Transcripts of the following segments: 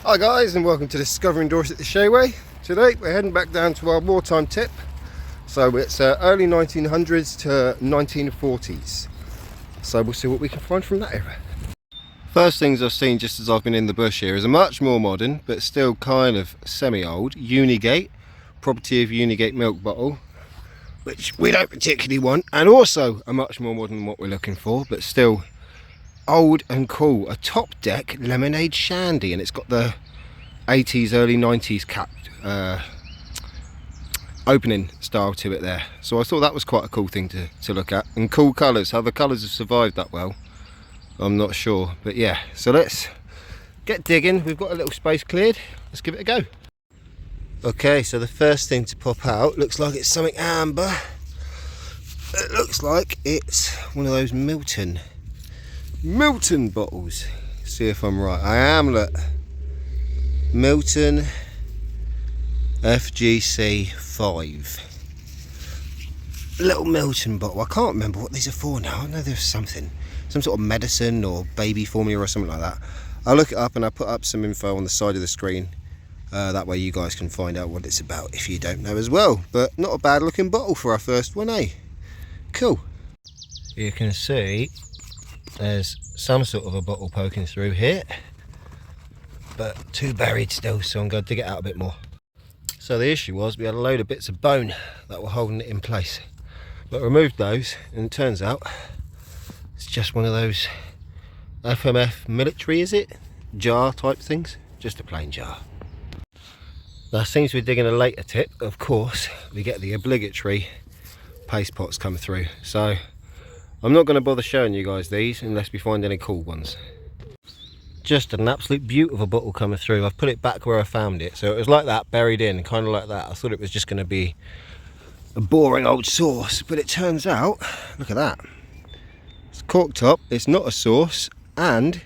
Hi guys, and welcome to Discovering Dorset the Shayway. Today we're heading back down to our wartime tip. So it's early 1900s to 1940s. So we'll see what we can find from that era. First things I've seen just as I've been in the bush here is a much more modern, but still kind of semi-old, Unigate, property of Unigate milk bottle, which we don't particularly want, and also a much more modern than what we're looking for, but still old and cool, a top deck lemonade shandy, and it's got the 80s early 90s cap opening style to it there, so I thought that was quite a cool thing to look at. And cool colours. How the colours have survived that well, I'm not sure, but yeah, so let's get digging. We've got a little space cleared, let's give it a go. Okay, so the first thing to pop out looks like it's something amber. It looks like it's one of those Milton bottles. See if I'm right. I am. Look, Milton FGC 5. Little Milton bottle. I can't remember what these are for now. I know there's some sort of medicine or baby formula or something like that. I'll look it up and I'll put up some info on the side of the screen. That way you guys can find out what it's about if you don't know as well. But not a bad looking bottle for our first one, eh? Cool. You can see there's some sort of a bottle poking through here, but too buried still, so I'm going to dig it out a bit more. So the issue was we had a load of bits of bone that were holding it in place, but removed those, and it turns out it's just one of those FMF military, is it? Jar type things, just a plain jar. Now since we're digging a later tip, of course, we get the obligatory paste pots come through, so I'm not going to bother showing you guys these unless we find any cool ones. Just an absolute beaut of a bottle coming through. I've put it back where I found it, so it was like that, buried in, kind of like that. I thought it was just going to be a boring old sauce, but it turns out, look at that, it's corked up, it's not a sauce, and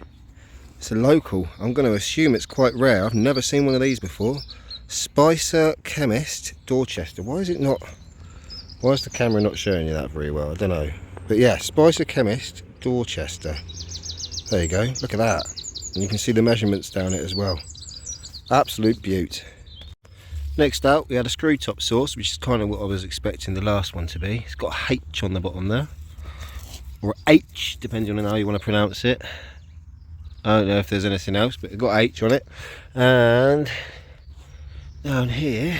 it's a local. I'm going to assume it's quite rare. I've never seen one of these before. Spicer Chemist, Dorchester. Why is the camera not showing you that very well? I don't know. But yeah, Spicer Chemist, Dorchester. There you go, look at that. And you can see the measurements down it as well. Absolute beaut. Next out, we had a screw top sauce, which is kind of what I was expecting the last one to be. It's got a H on the bottom there. Or H, depending on how you want to pronounce it. I don't know if there's anything else, but it got H on it. And down here,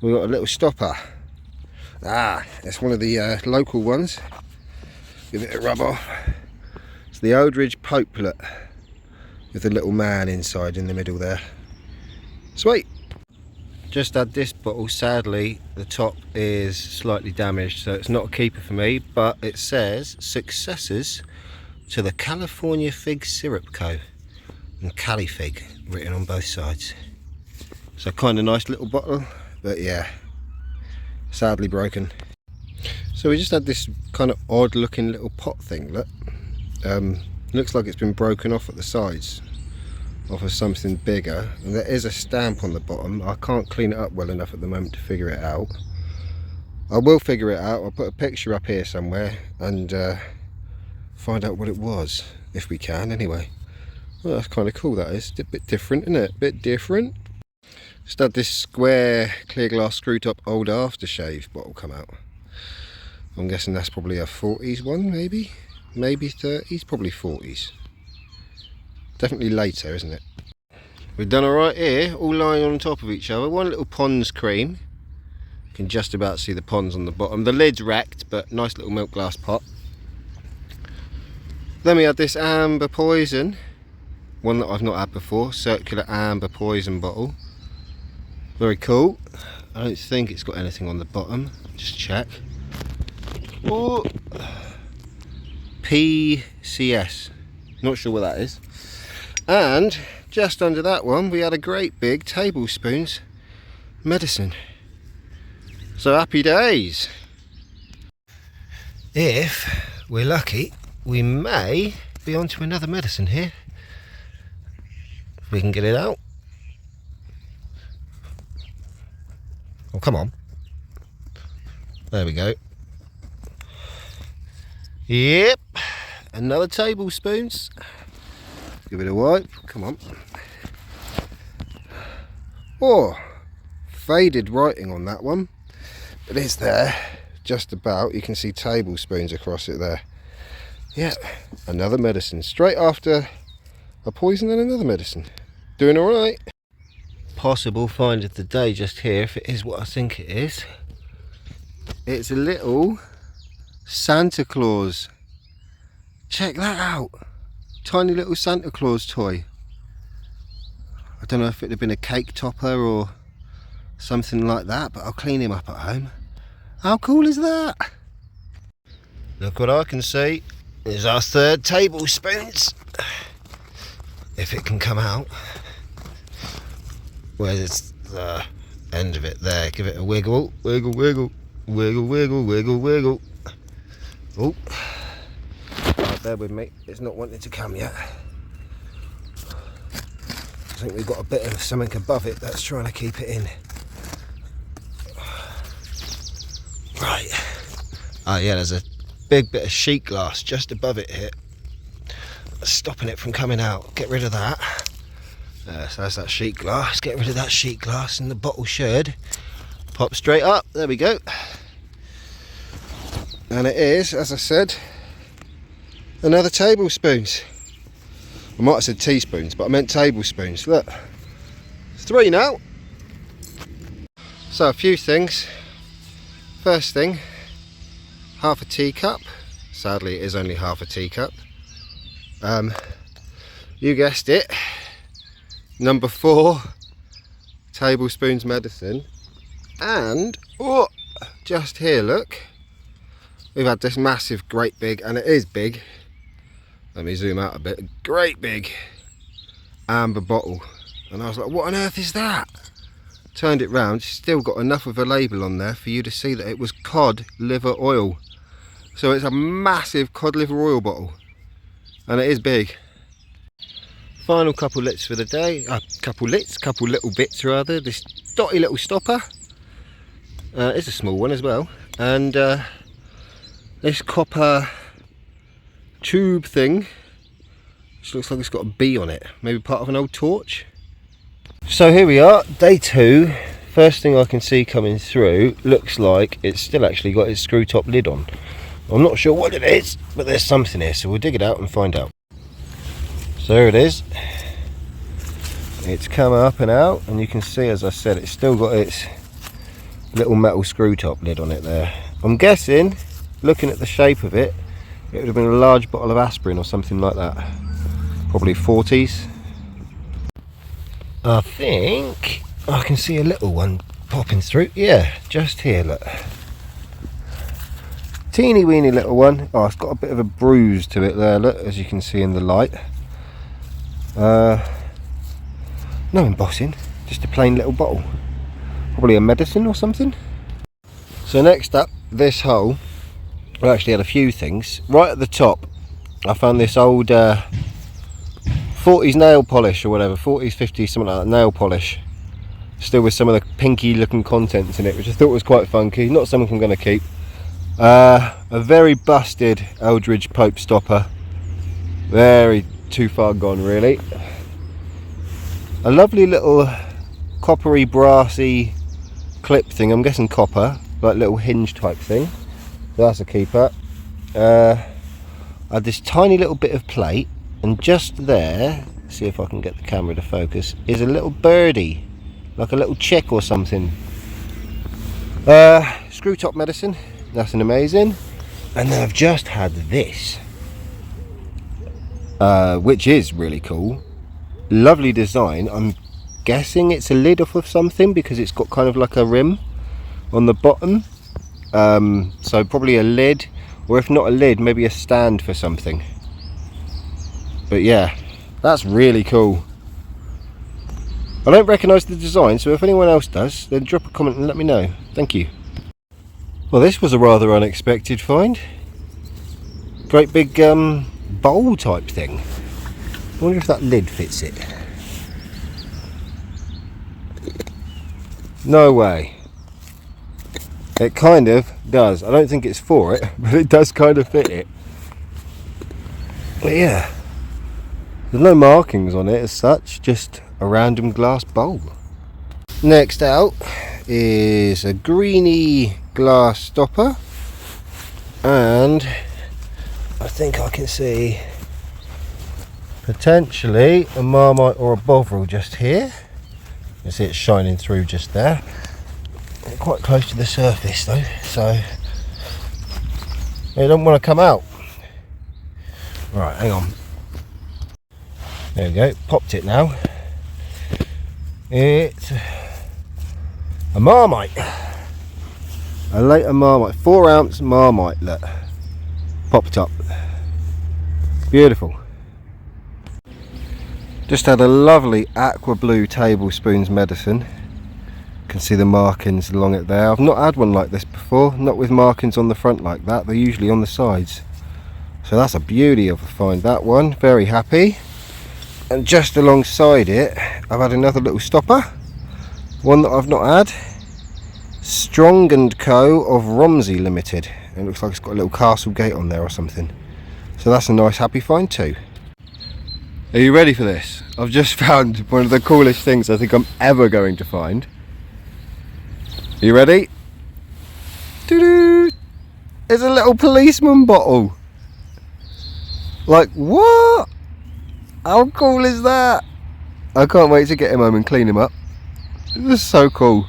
we've got a little stopper. It's one of the local ones. Give it a rub off. It's the Oldridge Popelet with a little man inside in the middle there. Sweet. Just had this bottle. Sadly, the top is slightly damaged, so it's not a keeper for me, but it says successors to the California Fig Syrup Co. and Cali Fig written on both sides. So kind of nice little bottle, but yeah, sadly broken. So we just had this kind of odd looking little pot thing. Look, looks like it's been broken off at the sides off of something bigger, and there is a stamp on the bottom. I can't clean it up well enough at the moment to figure it out. I will figure it out. I'll put a picture up here somewhere and find out what it was, if we can anyway. Well, that's kind of cool, that is. It's a bit different, isn't it? A bit different. Just had this square clear glass screw top old aftershave bottle come out. I'm guessing that's probably a 40s one, maybe 30s, probably 40s. Definitely later, isn't it? We've done alright here, all lying on top of each other. One little Pond's cream. You can just about see the ponds on the bottom. The lid's wrecked, but nice little milk glass pot. Then we had this amber poison, one that I've not had before, circular amber poison bottle. Very cool. I don't think it's got anything on the bottom. Just check. Oh, PCS. Not sure what that is. And just under that one, we had a great big tablespoons medicine. So happy days. If we're lucky, we may be onto another medicine here. If we can get it out. Oh, come on. There we go. Yep, another tablespoons. Give it a wipe, come on. Oh, faded writing on that one. It is there, just about. You can see tablespoons across it there. Yeah, another medicine. Straight after a poison and another medicine. Doing all right. Possible find of the day just here, if it is what I think it is. It's a little Santa Claus. Check that out. Tiny little Santa Claus toy. I don't know if it'd have been a cake topper or something like that, but I'll clean him up at home. How cool is that? Look what I can see. There's our third tablespoons. If it can come out. Where's the end of it there? Give it a wiggle, wiggle, wiggle, wiggle, wiggle, wiggle, wiggle. Oh, right, bear with me. It's not wanting to come yet. I think we've got a bit of something above it that's trying to keep it in. Right. Oh yeah, there's a big bit of sheet glass just above it here, stopping it from coming out. Get rid of that. So that's that sheet glass. Get rid of that sheet glass and the bottle should pop straight up. There we go. And it is, as I said, another tablespoons. I might have said teaspoons, but I meant tablespoons. Look, it's 3 now. So a few things. First thing, half a teacup. Sadly it is only half a teacup. You guessed it, number 4 tablespoons medicine. And oh, just here, look, we've had this massive, great big, and it is big, let me zoom out a bit, great big amber bottle. And I was like, what on earth is that? Turned it round, still got enough of a label on there for you to see that it was cod liver oil. So it's a massive cod liver oil bottle, and it is big. Final couple lits for the day, couple little bits rather. This dotty little stopper, it's a small one as well, and this copper tube thing, which looks like it's got a bee on it, maybe part of an old torch. So here we are, day 2. First thing I can see coming through, looks like it's still actually got its screw top lid on. I'm not sure what it is, but there's something here, so we'll dig it out and find out. So there it is. It's come up and out, and you can see, as I said, it's still got its little metal screw top lid on it there. I'm guessing, looking at the shape of it, it would have been a large bottle of aspirin or something like that. Probably 40s. I think I can see a little one popping through. Yeah, just here, look. Teeny weeny little one. Oh, it's got a bit of a bruise to it there, look, as you can see in the light. No embossing, just a plain little bottle. Probably a medicine or something. So next up, this hole, I actually had a few things. Right at the top, I found this old 40s nail polish or whatever, 40s, 50s, something like that, nail polish. Still with some of the pinky looking contents in it, which I thought was quite funky. Not something I'm going to keep. A very busted Eldridge Pope stopper. Very too far gone, really. A lovely little coppery, brassy clip thing. I'm guessing copper, like little hinge type thing. So that's a keeper. I had this tiny little bit of plate, and just there, see if I can get the camera to focus, is a little birdie, like a little chick or something. Screw top medicine, nothing amazing. And then I've just had this, which is really cool. Lovely design. I'm guessing it's a lid off of something because it's got kind of like a rim on the bottom. So probably a lid, or if not a lid, maybe a stand for something. But yeah, that's really cool. I don't recognise the design, so if anyone else does, then drop a comment and let me know. Thank you. Well, this was a rather unexpected find. Great big bowl type thing. I wonder if that lid fits it. No way. It kind of does. I don't think it's for it, but it does kind of fit it. But yeah, there's no markings on it as such, just a random glass bowl. Next out is a greeny glass stopper, and I think I can see potentially a Marmite or a Bovril just here. You see it shining through just there. Quite close to the surface though, so they don't want to come out. Right, hang on. There we go, popped it now. It's a Marmite. A later Marmite, 4 ounce Marmite that popped up. Beautiful. Just had a lovely aqua blue tablespoons medicine. You can see the markings along it there. I've not had one like this before, not with markings on the front like that. They're usually on the sides. So that's a beauty of a find, that one. Very happy. And just alongside it, I've had another little stopper. One that I've not had. Strong & Co. of Romsey Limited. It looks like it's got a little castle gate on there or something. So that's a nice happy find too. Are you ready for this? I've just found one of the coolest things I think I'm ever going to find. Are you ready? Doo-doo! It's a little policeman bottle. Like, what? How cool is that? I can't wait to get him home and clean him up. This is so cool.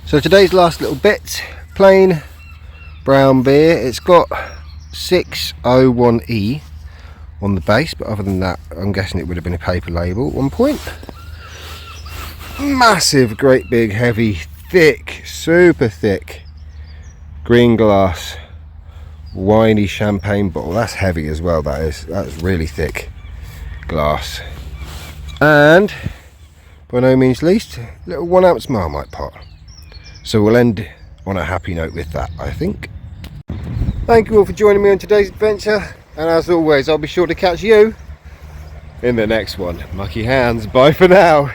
So today's last little bit, plain brown beer. It's got 601E on the base, but other than that, I'm guessing it would have been a paper label at one point. Massive, great big, heavy, thick, super thick green glass winey champagne bottle. That's heavy as well, that's really thick glass. And by no means least, little 1 ounce Marmite pot. So we'll end on a happy note with that, I think. Thank you all for joining me on today's adventure, and as always, I'll be sure to catch you in the next one. Mucky hands, bye for now.